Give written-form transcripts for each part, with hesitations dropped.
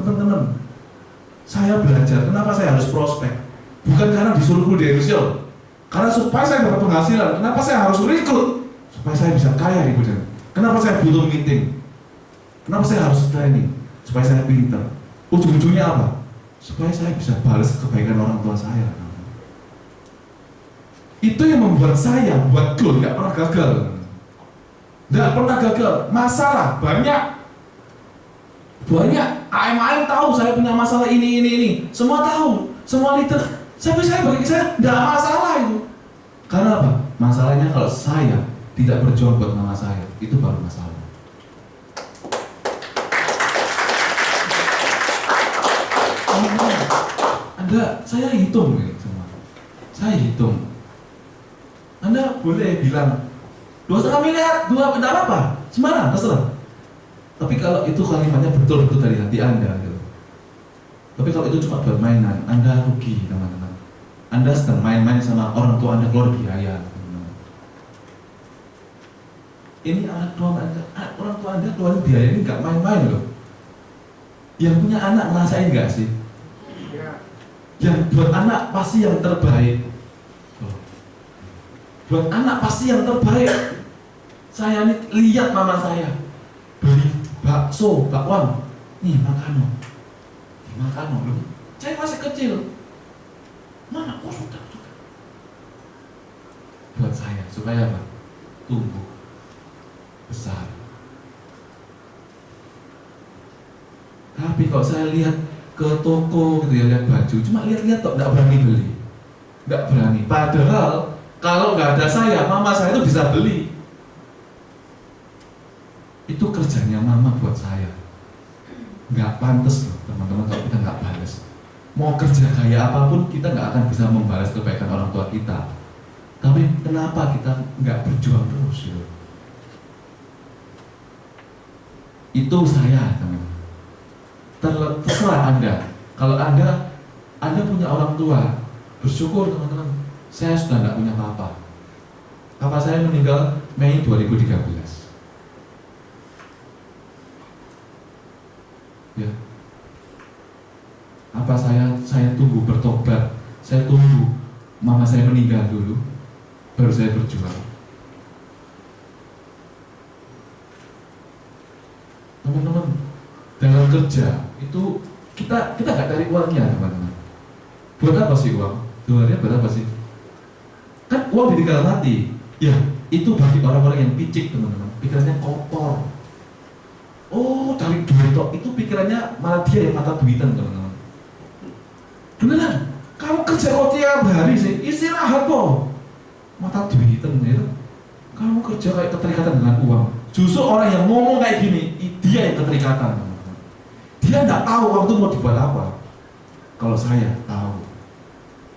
Teman-teman, saya belajar, kenapa saya harus prospek? Bukan karena disuruh kuliah Indonesia, karena supaya saya dapat penghasilan. Kenapa saya harus rekrut? Supaya saya bisa kaya di kemudian. Kenapa saya butuh meeting? Kenapa saya harus training? Supaya saya pintar. Ujung-ujungnya apa? Supaya saya bisa balas kebaikan orang tua saya. Itu yang membuat saya buat goal nggak pernah gagal. Nggak pernah gagal. Masalah banyak. AM tahu saya punya masalah ini. Semua tahu. Semua leader. Bagi saya nggak masalah itu. Karena apa? Masalahnya kalau saya tidak berjuang buat mama saya, itu baru masalah. Saya hitung semua. Saya hitung. Anda boleh bilang 2,5 miliar, 2 tidak apa-apa, sembarang, terserah. Tapi kalau itu kalimatnya betul-betul dari hati Anda, gitu. Tapi kalau itu cuma buat mainan, Anda rugi, teman-teman. Anda sedang main-main sama orang tua Anda keluar biaya, teman-teman. Ini anak tua Anda, orang tua Anda keluar biaya ini nggak main-main loh. Yang punya anak ngerasain nggak sih? Yang buat anak pasti yang terbaik. Buat anak pasti yang terbaik. Saya nih lihat mama saya beli bakso, bakwan, nih makan loh. Saya masih kecil. Mana? Sudah. Buat saya supaya apa? Tumbuh besar. Tapi kalau saya lihat ke toko gitu ya, lihat baju, cuma lihat-lihat kok, nggak berani beli, nggak berani. Padahal kalau nggak ada saya, mama saya itu bisa beli. Itu kerjanya mama buat saya. Nggak pantas loh teman-teman kalau kita nggak balas. Mau kerja kayak apapun kita nggak akan bisa membalas kebaikan orang tua kita. Tapi kenapa kita nggak berjuang terus gitu? Itu saya teman. Terserah Anda. Kalau Anda punya orang tua, bersyukur teman-teman. Saya sudah tidak punya papa. Papa saya meninggal Mei 2013. Ya. Apa saya tunggu bertobat? Saya tunggu mama saya meninggal dulu, baru saya berjuang. Teman-teman, dalam kerja itu kita nggak cari uangnya, teman-teman. Buat apa sih uang? Sebenarnya buat apa sih? Kan uang ditinggal mati. Ya, itu bagi orang-orang yang picik, teman-teman. Pikirannya kotor. Oh, cari duit kok. Itu pikirannya malah dia yang mata duitan, teman-teman. Beneran? Kamu kerja kok tiap hari sih? Istirahat kok. Mata duitan gitu. Kamu kerja kayak keterikatan dengan uang. Justru orang yang ngomong kayak gini, dia yang keterikatan. Dia nggak tahu waktu mau dibuat apa. Kalau saya tahu,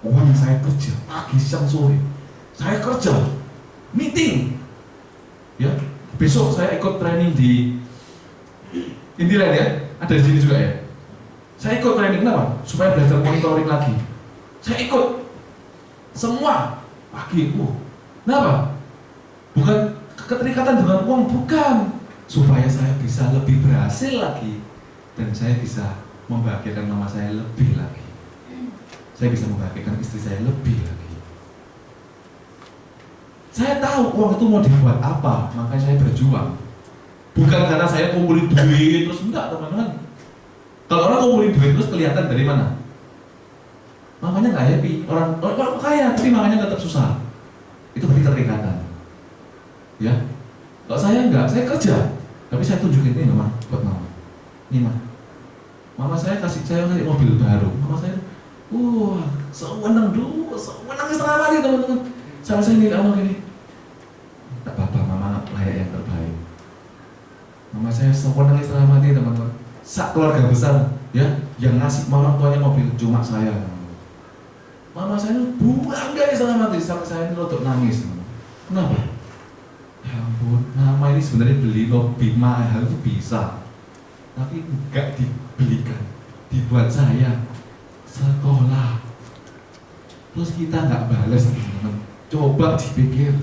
uang yang saya kerja pagi, siang, sore, saya kerja, meeting, ya. Besok saya ikut training di Intiland ya, ada di sini juga ya. Saya ikut training kenapa? Supaya belajar monitoring lagi. Saya ikut semua pagi. Kenapa? Bukan keterikatan dengan uang, bukan. Supaya saya bisa lebih berhasil lagi dan saya bisa membahagiakan mama saya lebih lagi. Saya bisa membahagiakan istri saya lebih lagi. Saya tahu uang itu mau dibuat apa, makanya saya berjuang. Bukan karena saya kumpulin duit terus, enggak teman-teman. Kalau orang kumpulin duit terus kelihatan dari mana? Makanya nggak happy. Orang kaya tapi makanya tetap susah. Itu berarti keterikatan. Ya. Kalau saya enggak, saya kerja, tapi saya tunjukin ini mama buat mama. Ini mama saya kasih mobil baru. Mama saya, sewenang setengah mati teman-teman. Sama saya ini gini. Tak apa-apa, mama layak yang terbaik. Mama saya sewenang setengah mati teman-teman. Sak keluarga besar, ya, yang ngasih orang tuanya mobil cuma saya. Mama saya buang dari setengah mati sampai saya ini rotok nangis. Kenapa? Ya ampun, mama ini sebenarnya beli lebih mahal itu bisa, tapi enggak dibelikan, dibuat saya sekolah. Terus kita nggak balas, teman-teman. Coba dipikir,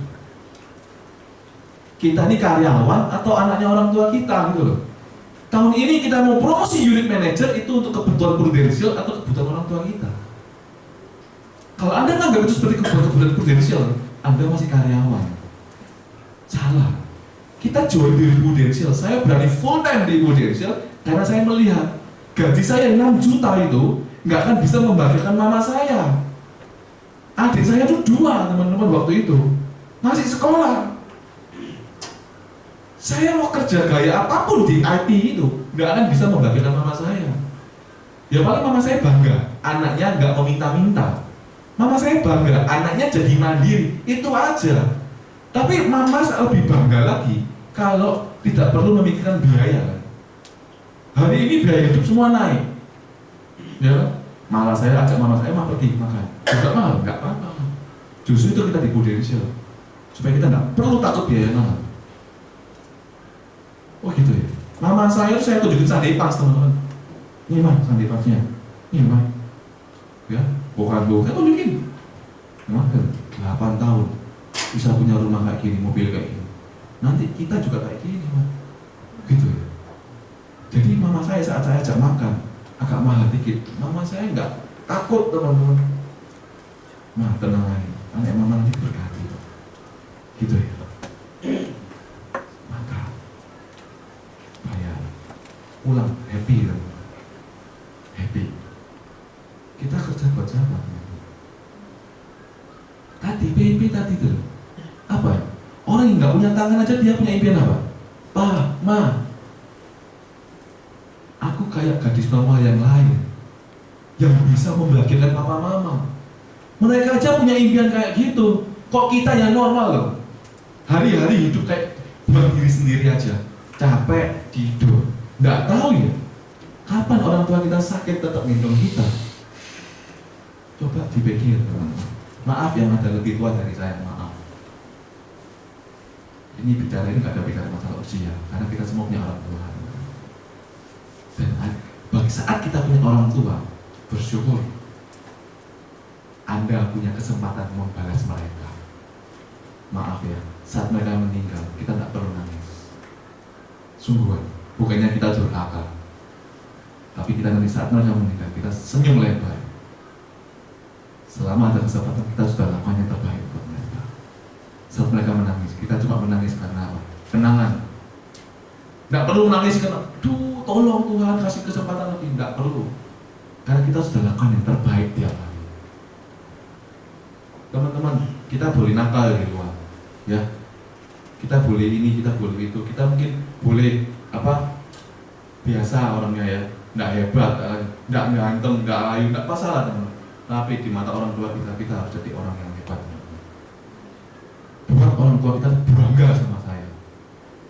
kita ini karyawan atau anaknya orang tua kita gitu loh. Tahun ini kita mau promosi unit manager itu untuk kebutuhan prudensial atau kebutuhan orang tua kita. Kalau Anda nggak itu seperti kebutuhan prudensial, Anda masih karyawan. Salah. Kita join di prudensial. Saya berani full time di prudensial karena saya melihat gaji saya 6 juta itu nggak akan bisa membahagiakan mama saya. Adik saya tuh 2 teman-teman waktu itu masih sekolah. Saya mau kerja gaya apapun di IT itu nggak akan bisa membahagiakan mama saya. Ya paling mama saya bangga, anaknya nggak meminta-minta. Mama saya bangga, anaknya jadi mandiri, itu aja. Tapi mama lebih bangga lagi kalau tidak perlu memikirkan biaya. Hari ini biaya hidup semua naik, ya. Malah saya ajak mama saya pergi makan, juga mahal, nggak apa-apa. Justru itu kita di prudensial, supaya kita nggak perlu takut biaya mahal. Oh gitu ya. Mama saya tunjukin Sunday Pass teman-teman. Ini mah Sunday Pass-nya. Ini mah. Ya, bukan saya tunjukin. Memang 8 tahun bisa punya rumah kayak gini, mobil kayak gini. Nanti kita juga kayak gini, mah. Gitu ya. Jadi mama saya saat saya ajak makan agak mahal dikit. Mama saya nggak takut teman-teman. Nah tenang aja, anak mama nanti berkati. Gitu ya. Pulang happy kan? Happy. Kita kerja buat siapa? Tadi PIP tadi itu apa? Orang yang nggak punya tangan aja dia punya impian apa? Pa, ma, aku kayak gadis normal yang lain yang bisa membahagiakan papa mama. Mereka aja punya impian kayak gitu. Kok kita yang normal loh? Hari-hari hidup kayak buat diri sendiri aja, capek tidur. Nggak tahu ya, kapan orang tua kita sakit tetap gendong kita. Coba dipikir teman-teman. Maaf yang ada lebih tua dari saya, maaf. Ini bicara ini nggak ada bicara masalah usia, karena kita semua punya orang tua. Dan bagi saat kita punya orang tua, bersyukur Anda punya kesempatan membalas mereka. Maaf ya, saat mereka meninggal, kita nggak perlu nangis. Sungguhan. Bukannya kita durhaka, tapi kita nanti saat mereka meninggal, kita senyum lebar. Selama ada kesempatan, kita sudah lakukan yang terbaik buat mereka. Saat mereka menangis, kita cuma menangis karena apa? Kenangan. Nggak perlu menangis karena, duh, tolong Tuhan kasih kesempatan lebih. Nggak perlu, karena kita sudah lakukan yang terbaik tiap hari. Teman-teman, kita boleh nakal di luar, ya. Kita boleh ini, kita boleh itu, kita mungkin boleh biasa orangnya ya, nggak hebat, nggak ganteng, nggak ayu, nggak masalah teman. Tapi di mata orang tua kita harus jadi orang yang hebat. Buat orang tua kita bangga sama saya,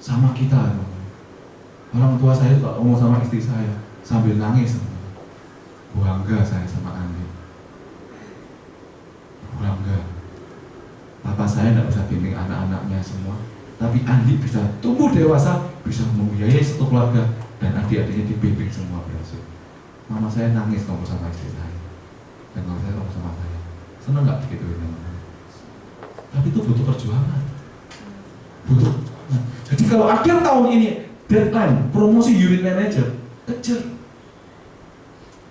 sama kita. Teman. Orang tua saya kalau ngomong sama istri saya sambil nangis, teman. Bangga saya sama Andi. Bangga. Papa saya nggak bisa bimbing anak-anaknya semua, tapi Andi bisa tumbuh dewasa, bisa membiayai satu keluarga, dan adik-adiknya dibimbing semua berhasil. Mama saya nangis ngomong sama istri saya, dan mama saya ngomong sama saya. Senang nggak begitu ini? Tapi itu butuh perjuangan. Butuh perjuangan. Jadi kalau akhir tahun ini deadline promosi unit manager, kejar.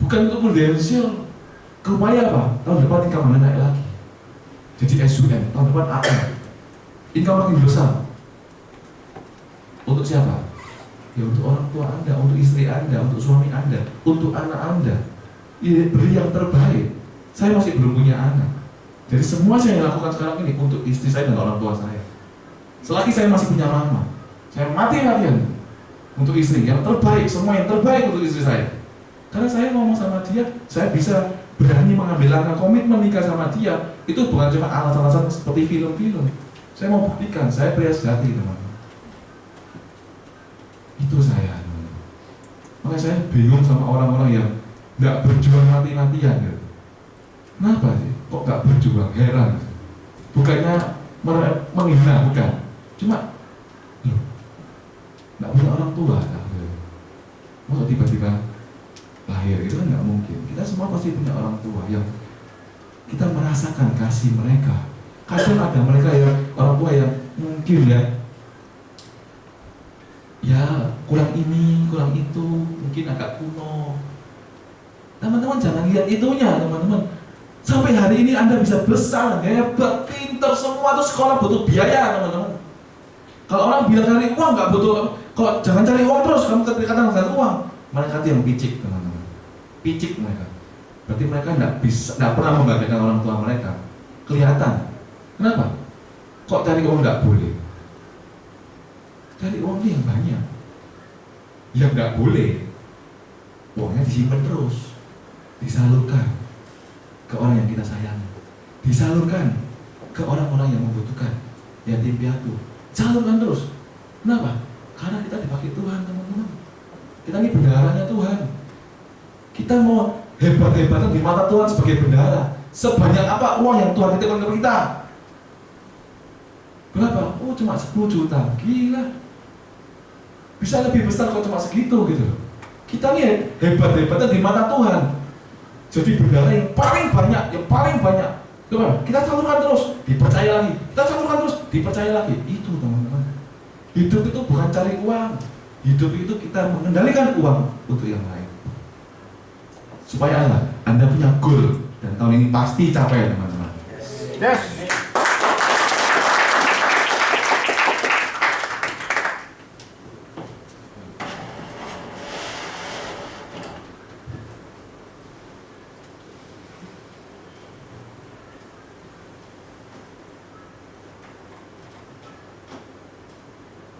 Bukan untuk prudensial. Keupaya apa? Tahun depan income Anda naik lagi. Jadi SUM, tahun depan AM. Income makin besar. Untuk siapa? Ya untuk orang tua Anda, untuk istri Anda, untuk suami Anda, untuk anak Anda. Ya, beri yang terbaik. Saya masih belum punya anak. Jadi semua saya lakukan sekarang ini untuk istri saya dan orang tua saya. Selagi saya masih punya mama, saya mati-matian untuk istri yang terbaik, semua yang terbaik untuk istri saya. Karena saya ngomong sama dia, saya bisa berani mengambil langkah komitmen nikah sama dia. Itu bukan cuma alasan-alasan seperti film-film. Saya mau buktikan, saya pria sejati, teman-teman. Itu saya. Makanya saya bingung sama orang-orang yang nggak berjuang mati-matian. Gitu. Kenapa sih? Kok nggak berjuang? Heran. Bukannya menghina, bukan. Cuma nggak punya orang tua. Mau tiba-tiba lahir itu kan nggak mungkin. Kita semua pasti punya orang tua yang kita merasakan kasih mereka. Kadang ada mereka yang orang tua yang mungkin ya kurang ini, kurang itu, mungkin agak kuno. Teman-teman jangan lihat itunya, teman-teman. Sampai hari ini Anda bisa besar, hebat, pinter, semua itu sekolah butuh biaya, teman-teman. Kalau orang bilang cari uang nggak butuh, kalau jangan cari uang terus, kamu ketika cari uang, mereka itu yang picik, teman-teman. Picik mereka. Berarti mereka nggak pernah membagikan orang tua mereka. Kelihatan. Kenapa? Kok cari uang nggak boleh? Cari uang yang banyak. Yang nggak boleh, uangnya disimpan terus, disalurkan ke orang yang kita sayangi, disalurkan ke orang-orang yang membutuhkan, yatim piatu. Salurkan terus. Kenapa? Karena kita dipakai Tuhan, teman-teman. Kita ini bendaharanya Tuhan. Kita mau hebat-hebatan di mata Tuhan sebagai bendahara. Sebanyak apa uang yang Tuhan titipkan ke kita? Berapa? Oh, cuma 10 juta. Gila. Bisa lebih besar kalau cuma segitu gitu. Kita ini hebat-hebatan di mata Tuhan. Jadi bendahara yang paling banyak. Coba, kita salurkan terus, dipercaya lagi. Kita salurkan terus, dipercaya lagi. Itu teman-teman. Hidup itu bukan cari uang. Hidup itu kita mengendalikan uang untuk yang lain. Supaya Anda punya goal dan tahun ini pasti capai, teman-teman. Yes.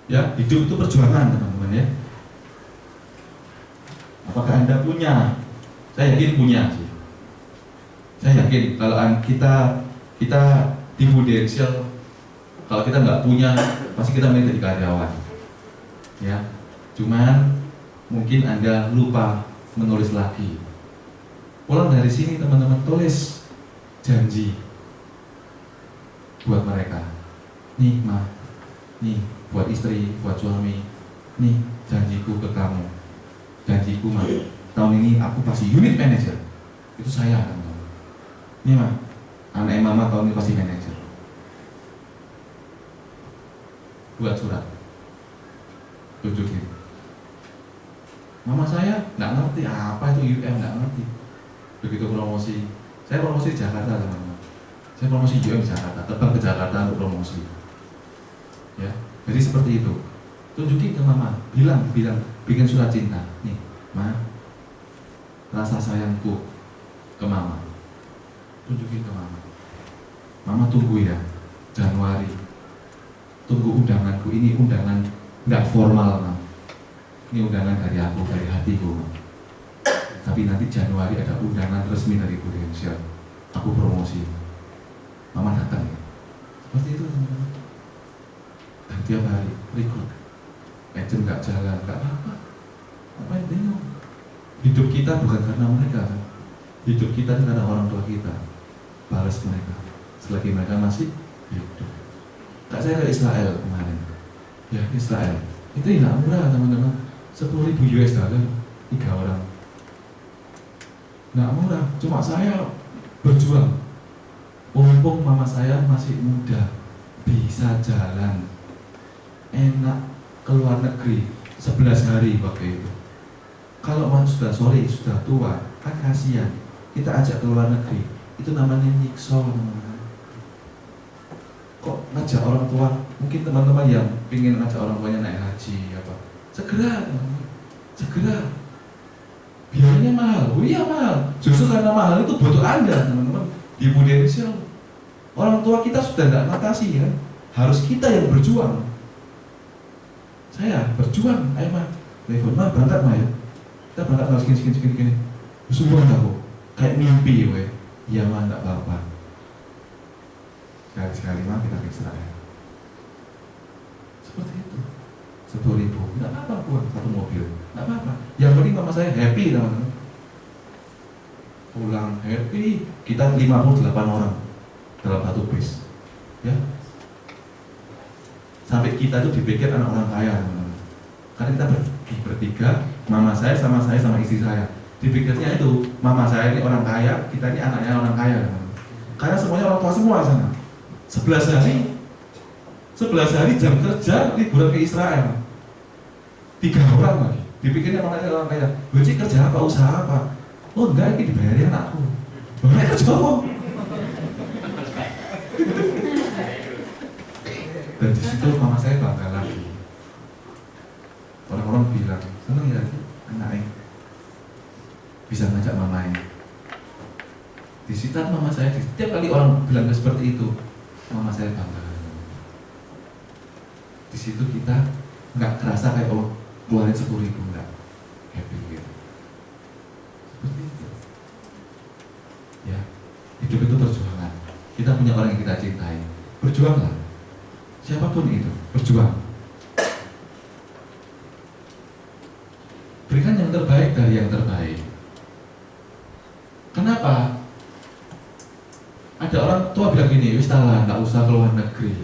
Ya, hidup itu perjuangan, teman-teman ya. Apakah Anda punya? Saya yakin punya sih. Saya yakin kalau kita di Prudential, kalau kita nggak punya, pasti kita menjadi karyawan. Ya, cuman mungkin Anda lupa menulis lagi. Pulang dari sini teman-teman tulis janji buat mereka. Nih ma, nih buat istri, buat suami, nih janjiku ke kamu, janjiku ma, tahun ini aku pasti unit manager. Itu saya, teman-teman. Nih ma, anak mama tahun ini pasti manager. Buat surat, tunjukin. Mama saya nggak ngerti apa itu UM, nggak ngerti. Begitu promosi, saya promosi di Jakarta, teman-teman. Saya promosi UM di Jakarta, terbang ke Jakarta untuk promosi. Ya. Jadi seperti itu. Tunjukin ke mama, bilang, bikin surat cinta. Nih, ma, rasa sayangku ke mama. Tunjukin ke mama. Mama tunggu ya, Januari. Tunggu undanganku, ini undangan nggak formal, ma. Ini undangan dari aku, dari hatiku, ma. Tapi nanti Januari ada undangan resmi dari Prudential. Aku promosi. Mama datang ya. Seperti itu, teman-teman. Dan tiap hari rekrut, agent nggak jalan, nggak apa-apa. Apa yang bingung? Hidup kita bukan karena mereka, kan? Hidup kita karena orang tua kita. Balas mereka selagi mereka masih hidup. Kak saya ke Israel kemarin. Ya, Israel itu nggak murah, teman-teman. 10.000 US dollar 3 orang. Nggak murah. Cuma saya berjuang. Mumpung mama saya masih muda, bisa jalan. Enak ke luar negeri 11 hari waktu itu. Kalau sudah sore, sudah tua, kan kasihan. Kita ajak ke luar negeri, itu namanya nyiksa, teman-teman. Kok ngajak orang tua? Mungkin teman-teman yang ingin ngajak orang tuanya naik haji apa, segera, teman-teman. Segera. Biayanya mahal, oh iya mahal. Justru karena mahal itu butuh Anda, teman-teman. Di Prudential, orang tua kita sudah tidak ngatasi ya. Harus kita yang berjuang. Saya berjuang, ayo ma, telepon ma, berangkat ma ya. Kita berangkat ma, segini. Semua tahu, kayak mimpi we. Iya ma, enggak apa-apa. Sekali-sekali ma kita ke Israel. Seperti itu. 10.000, enggak apa-apa buat satu mobil, enggak apa-apa. Yang penting mama saya happy, teman-teman. Pulang happy, kita 58 orang dalam satu bis. Ya. Sampai kita itu dipikir anak orang kaya, teman-teman. Karena kita bertiga, mama saya sama istri saya. Dipikirnya itu, mama saya ini orang kaya, kita ini anaknya orang kaya, teman-teman. Karena semuanya orang tua semua sana. 11 hari jam kerja liburan ke Israel. 3 orang lagi. Dipikirnya orang kaya, Cik kerja apa, usaha apa? Oh enggak, ini dibayarin anakku. Bapak kerja apa? Dan di situ mama saya bangga lagi. Orang-orang bilang, seneng ya anaknya bisa ngajak mamanya. Di situ mama saya, setiap kali orang bilang seperti itu, mama saya bangga. Di situ kita nggak kerasa kayak keluarin 10.000, nggak happy gitu. Seperti itu. Ya, hidup itu perjuangan. Kita punya orang yang kita cintai, berjuanglah. Siapapun itu, berjuang. Berikan yang terbaik dari yang terbaik. Kenapa? Ada orang tua bilang gini, wis lah, nggak usah keluar negeri.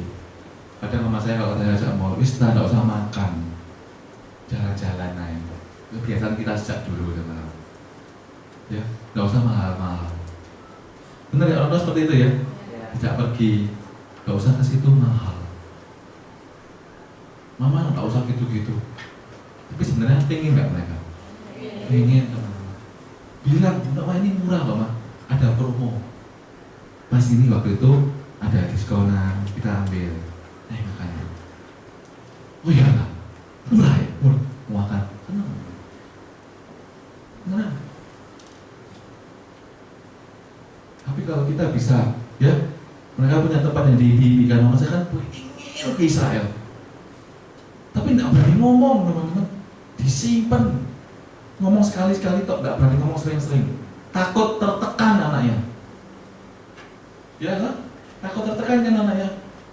Kadang mama saya kalau saya ajak mall, wis lah, nggak usah makan, jalan-jalan aja. Itu kebiasaan kita sejak dulu, teman-teman. Ya, nggak usah mahal-mahal. Benar ya, orang tua seperti itu ya? Tidak pergi, nggak usah ke situ mahal. Mama nggak usah gitu-gitu. Tapi sebenarnya pengen nggak mereka? Pengen, teman-teman. Bilang, Mbak ini murah loh, Ma. Ada promo. Mas ini waktu itu ada diskonan, kita ambil. Makanya. Oh iya lah, murah ya, murah. Mau makan, senang. Senang. Tapi kalau kita bisa, ya, mereka punya tempat yang diimpikan. Mama saya kan ingin ke Israel. Tapi nggak berani ngomong, teman-teman. Disimpan. Ngomong sekali-sekali tok, nggak berani ngomong sering-sering. Takut tertekan anaknya. Ya kan? Takut tertekan kan anaknya.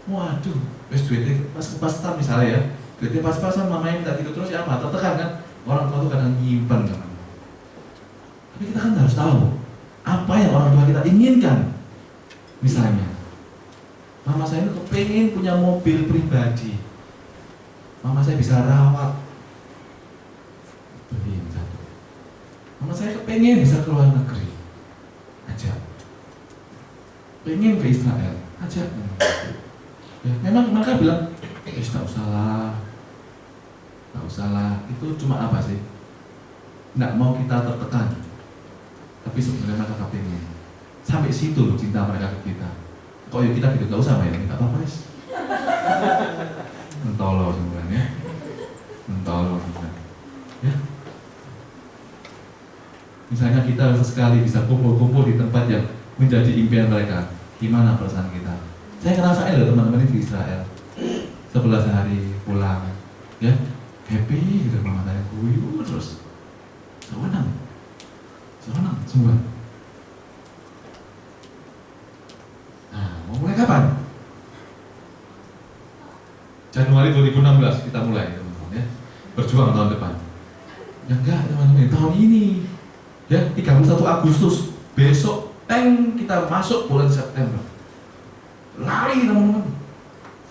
Waduh, wes duitnya pas-pasan misalnya ya. Duitnya pas-pasan, mamanya minta gitu terus ya apa? Tertekan kan? Orang tua tuh kadang nyimpan kan. Tapi kita kan harus tahu apa yang orang tua kita inginkan. Misalnya, mama saya itu kepengen punya mobil pribadi. Mama saya bisa rawat. Beliin satu. Mama saya kepengen bisa keluar negeri. Ajak. Pengen ke Israel. Ajak. Ya, memang mereka bilang, nggak usah lah. Nggak usah lah. Itu cuma apa sih? Nggak mau kita tertekan. Tapi sebenarnya mereka kepengen. Sampai situ loh cinta mereka ke kita. Kok ya kita gitu, nggak usah bayar, nggak apa-apa guys. Mentolo sebenarnya. Mentolo sebenarnya. Ya. Misalnya kita sesekali bisa kumpul-kumpul di tempat yang menjadi impian mereka. Gimana perasaan kita? Saya ngerasain loh teman-teman di Israel. 11 hari pulang, ya happy gitu, mama saya guyu terus. Senang semua. Nah, mau mulai kapan? Januari 2016 kita mulai, teman-teman ya. Berjuang tahun depan. Ya enggak, teman-teman, tahun ini. Ya, 31 Agustus besok kita masuk bulan September. Lari, teman-teman.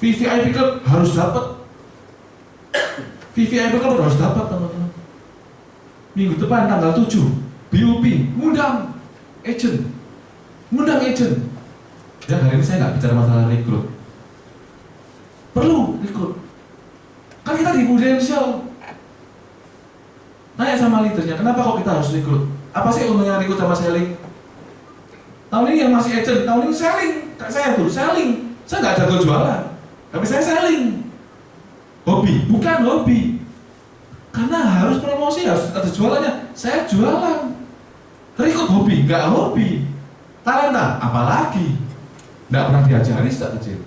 VVIP Club harus dapat. VVIP Club harus dapat, teman-teman. Minggu depan tanggal 7 BUP ngundang agent. Ya, hari ini saya nggak bicara masalah rekrut. Perlu rekrut. Kan kita di Prudential. Nanya sama leadernya, kenapa kok kita harus rekrut? Apa sih untungnya rekrut sama selling? Tahun ini yang masih agent, tahun ini selling. Kayak saya tuh selling. Saya nggak jago jualan, tapi saya selling. Hobi, bukan hobi. Karena harus promosi, harus ada jualannya. Saya jualan. Rekrut hobi, nggak hobi. Talenta, apalagi. Nggak pernah diajari sejak kecil.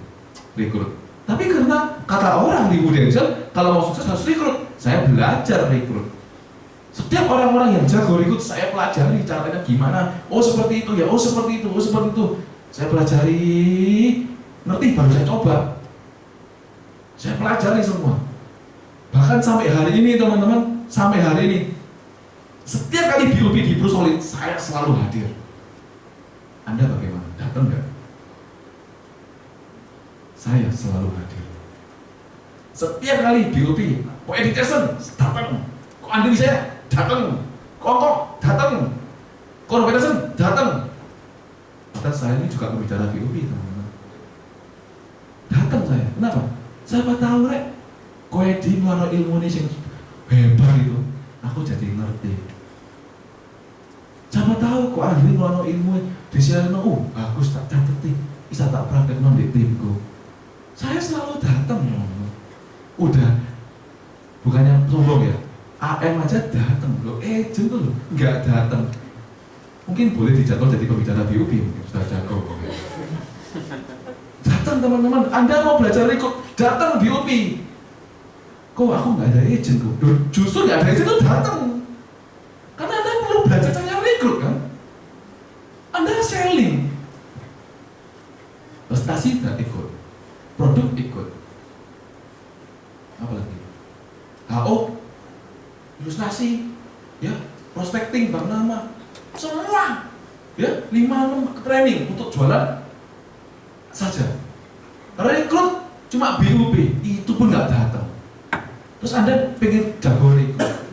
Rekrut. Tapi karena kata orang di Prudential, kalau mau sukses harus rekrut. Saya belajar rekrut. Setiap orang-orang yang jago rekrut, saya pelajari caranya gimana. Oh seperti itu ya, oh seperti itu, oh seperti itu. Saya pelajari, ngerti baru saya coba. Saya pelajari semua. Bahkan sampai hari ini teman-teman, sampai hari ini, setiap kali BUP di Brusolid, saya selalu hadir. Anda bagaimana? Datang nggak? Saya selalu hadir. Setiap kali BUP, kok education datang, kok Andri saya datang, kok datang, kok education datang. Kata saya ini juga pembicara BUP, teman-teman. Datang saya, kenapa? Siapa tahu rek, kowe di mana ilmu ini sing hebat itu, aku jadi ngerti. Siapa tahu kok ahli ngono ilmu disiarno, bagus tak cateti, bisa tak praktekno di timku. Saya selalu datang, udah bukannya sombong ya, AM aja datang loh, agent tuh loh nggak datang. Mungkin boleh dijadwal jadi pembicara BUP, mungkin sudah jago. Datang teman-teman, Anda mau belajar rekrut, datang BUP. Kok aku nggak ada agent kok? Justru nggak ada agent tuh datang, karena Anda perlu belajar cara rekrut kan? Anda selling, prestasi nggak ikut, produk ikut, apa lagi? HO, ilustrasi, ya, prospecting, bang nama, semua, ya, 5-6 training untuk jualan saja. Rekrut cuma BUP, itu pun nggak datang. Terus Anda pengen jago rekrut,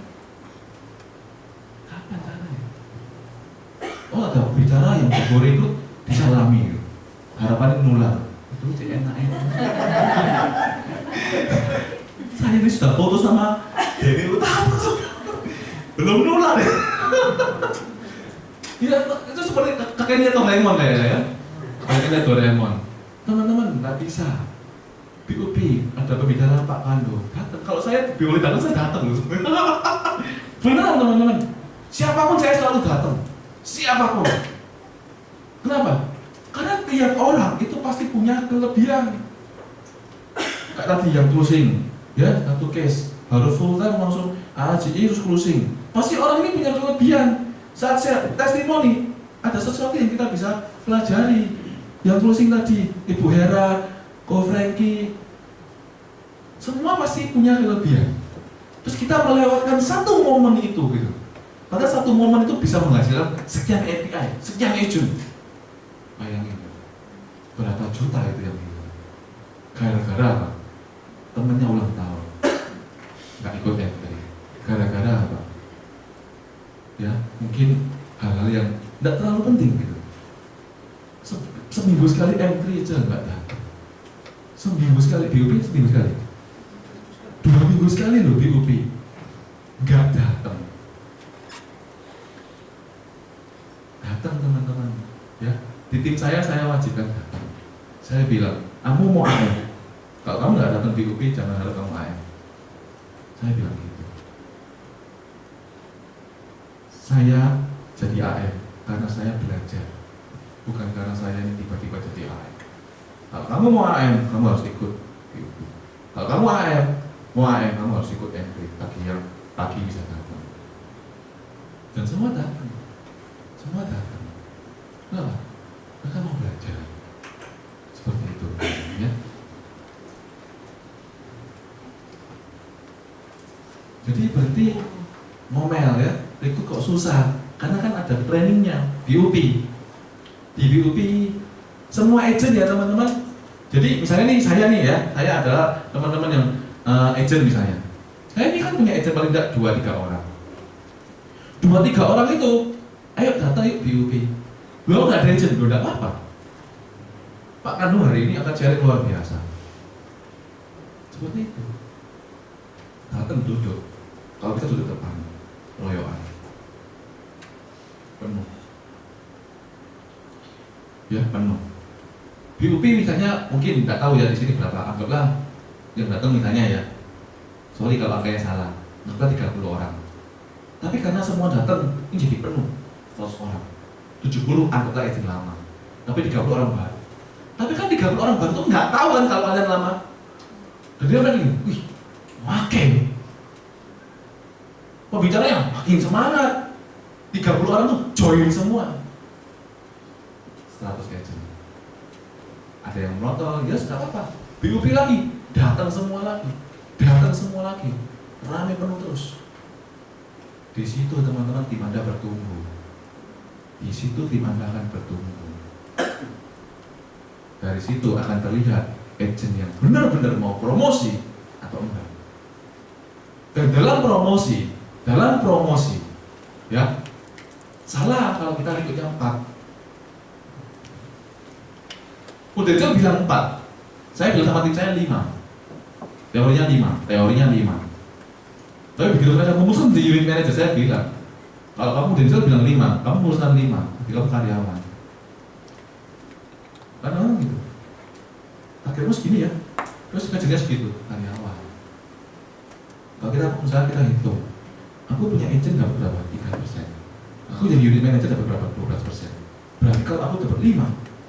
kapan caranya? Oh, ada bicara yang jago rekrut disalami, harapannya nular. Itu enak. Saya ini sudah foto sama Denny Utama, belum nular ya. Ya, itu seperti kakeknya Doraemon kayaknya ya. Kakeknya Doraemon. Teman-teman, nggak bisa. BUP, ada pembicara Pak Pandu, datang. Kalau saya boleh datang, saya datang loh. Beneran teman-teman. Siapapun saya selalu datang. Siapapun. Kenapa? Karena tiap orang itu pasti punya kelebihan. Kayak tadi yang closing, ya, satu case baru full time langsung AJI terus closing. Pasti orang ini punya kelebihan. Saat saya testimoni, ada sesuatu yang kita bisa pelajari. Yang closing tadi, Ibu Hera, Ko Frankie, semua pasti punya kelebihan. Terus kita melewatkan satu momen itu gitu. Karena satu momen itu bisa menghasilkan sekian API, sekian agent. Bayangin, berapa juta itu yang hilang. Gara-gara apa? Temennya ulang tahun, nggak ikut entry. Gara-gara apa? Ya, mungkin hal-hal yang nggak terlalu penting gitu. Seminggu sekali entry aja nggak datang. Seminggu sekali BUP, seminggu sekali. 2 minggu sekali loh BUP, nggak datang. Datang teman-teman, ya. Di tim saya wajibkan datang. Saya bilang, kamu mau AM? Kalau kamu nggak datang BUP, jangan harap kamu AM. Saya bilang gitu. Saya jadi AM karena saya belajar, bukan karena saya ini tiba-tiba jadi AM. Kalau kamu mau AM, kamu harus ikut BUP. Kalau kamu mau AM, kamu harus ikut entry. Bagi yang pagi bisa datang. Dan semua datang. Semua datang. Kenapa? Mereka mau belajar. Seperti itu, ya. Jadi berarti ngomel ya, itu kok susah. Karena kan ada trainingnya, BUP. Di BUP semua agent ya teman-teman. Jadi misalnya nih saya nih ya, saya adalah teman-teman yang agent misalnya. Saya ini kan punya agent paling tidak 2-3 orang. 2-3 orang itu, ayo datang yuk BUP. Belum nggak ada agent, belum apa-apa. Pak Kanu hari ini akan sharing luar biasa. Seperti itu. Datang duduk. Kalau kita duduk depan, royoan. Penuh. Ya, penuh. BUP misalnya mungkin nggak tahu ya di sini berapa, anggaplah yang datang misalnya ya, sorry kalau angkanya salah, anggaplah 30 orang. Tapi karena semua datang, ini jadi penuh 100 orang, 70 anggaplah itu lama, tapi 30 orang baru. Tapi kan 30 orang baru tuh nggak tahu kan kalau kalian lama. Dan dia bilang gini, wih, makin pembicaranya makin semangat, 30 orang tuh join semua. 100 agent. Ada yang melotot, ya sudah apa? BUP lagi, datang semua lagi, ramai penuh terus. Di situ teman-teman tim Anda bertumbuh. Di situ tim Anda akan bertumbuh. Dari situ akan terlihat agent yang benar-benar mau promosi atau enggak. Dan dalam promosi, ya salah kalau kita ikutnya 4. Udah itu bilang 4. Saya bilang sama tim saya 5. Teorinya 5. Tapi begitu mereka memutuskan di unit manager, saya bilang, kalau kamu Denzel bilang 5, kamu memutuskan 5, jadi kamu karyawan. Karena gitu. Akhirnya segini ya, terus kerjanya segitu, karyawan. Kalau kita pengusaha kita hitung, aku punya agent dapat berapa? 3%. Aku jadi unit manager dapat berapa? 12%. Berarti kalau aku dapat 5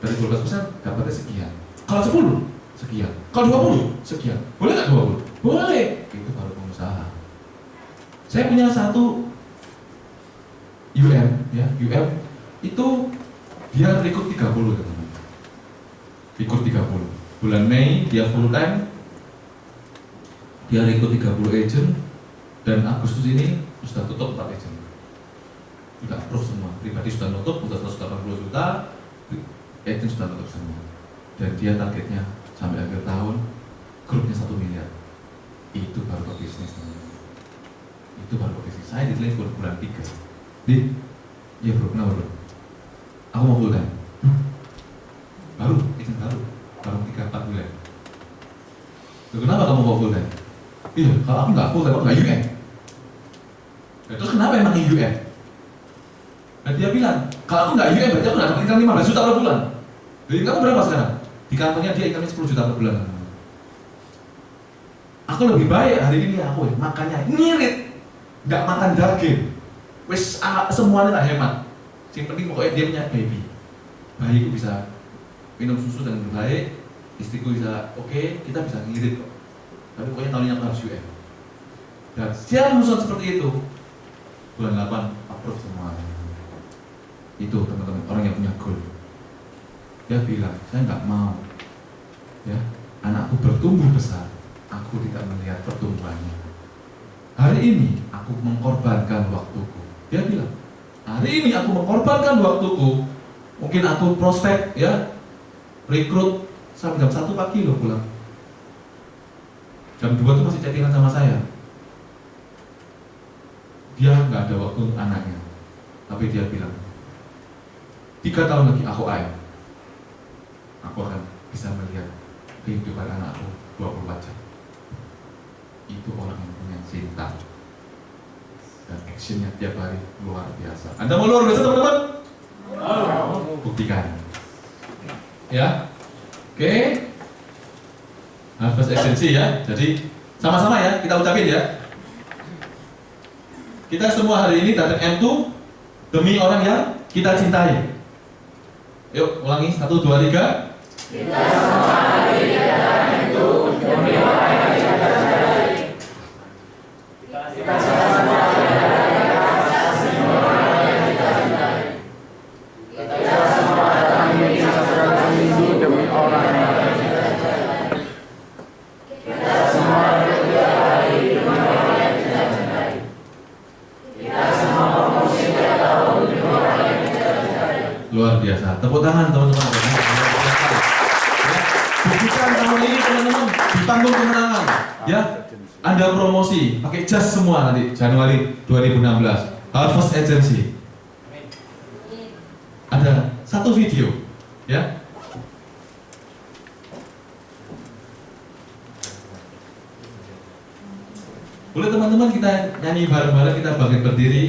dari 12% dapatnya sekian. Kalau 10 sekian. Kalau 20 sekian. Boleh nggak 20? Boleh. Itu baru pengusaha. Saya punya satu UM, ya UM itu dia rekrut 30 teman-teman. Rekrut 30. Bulan Mei dia full time. Dia rekrut 30 agent dan Agustus ini sudah tutup 4 agent. Sudah approve semua. Pribadi sudah nutup, sudah 180 juta. Agent sudah tutup semua. Dan dia targetnya sampai akhir tahun grupnya 1 miliar. Itu baru ke bisnis teman-teman. Itu baru ke bisnis. Saya ditelepon bulan 3. Iya bro, kenapa bro? Aku mau full time. Baru, agent baru 3-4 bulan. Loh, kenapa kamu mau full time? Iya, kalau aku nggak full time, aku nggak UN. Nah, terus kenapa emang UN? Nah dia bilang, kalau aku nggak UN berarti aku nggak dapat income 15 juta per bulan. Jadi kamu berapa sekarang? Di kantornya dia income 10 juta per bulan. Aku lebih baik hari ini aku makannya ngirit, nggak makan daging. Wes semuanya tak hemat. Yang penting pokoknya dia punya baby. Bayiku bisa minum susu dengan baik, istriku bisa oke, kita bisa ngirit kok. Tapi pokoknya tahun ini aku harus UN. Dan dia musuh seperti itu. Bulan 8 approve semua. Itu teman-teman orang yang punya goal. Dia bilang, saya nggak mau ya anakku bertumbuh besar, aku tidak melihat pertumbuhannya. Hari ini aku mengkorbankan waktuku. Dia bilang, hari ini aku mengkorbankan waktuku. Mungkin aku prospek ya, rekrut sampai jam 1 pagi loh pulang. Jam 2 tuh masih chattingan sama saya. Dia nggak ada waktu untuk anaknya. Tapi dia bilang, 3 tahun lagi aku ayah. Aku akan bisa melihat kehidupan anakku 24 jam. Itu orang yang punya cinta. Dan actionnya tiap hari luar biasa. Anda mau luar biasa teman-teman? Buktikan. Ya, oke. Harvest Agency ya. Jadi sama-sama ya kita ucapin ya. Kita semua hari ini datang M2 demi orang yang kita cintai. Yuk ulangi 1, 2, 3. Kita semua hari ini datang M2 demi orang yang kita cintai. Kita semua hari ini datang demi orang yang kita cintai. Kita semua datang demi orang yang kita cintai. Kita semua bekerja hari demi orang yang kita cintai. Kita semua promosi tiap tahun demi orang yang kita cintai. Luar biasa. Tepuk tangan teman-teman. Buktikan tahun ini teman-teman di panggung kemenangan. Ya, Anda promosi pakai jas semua nanti Januari 2016. Harvest Agency. Ada satu video, ya. Boleh teman-teman kita nyanyi bareng-bareng, kita bangkit berdiri.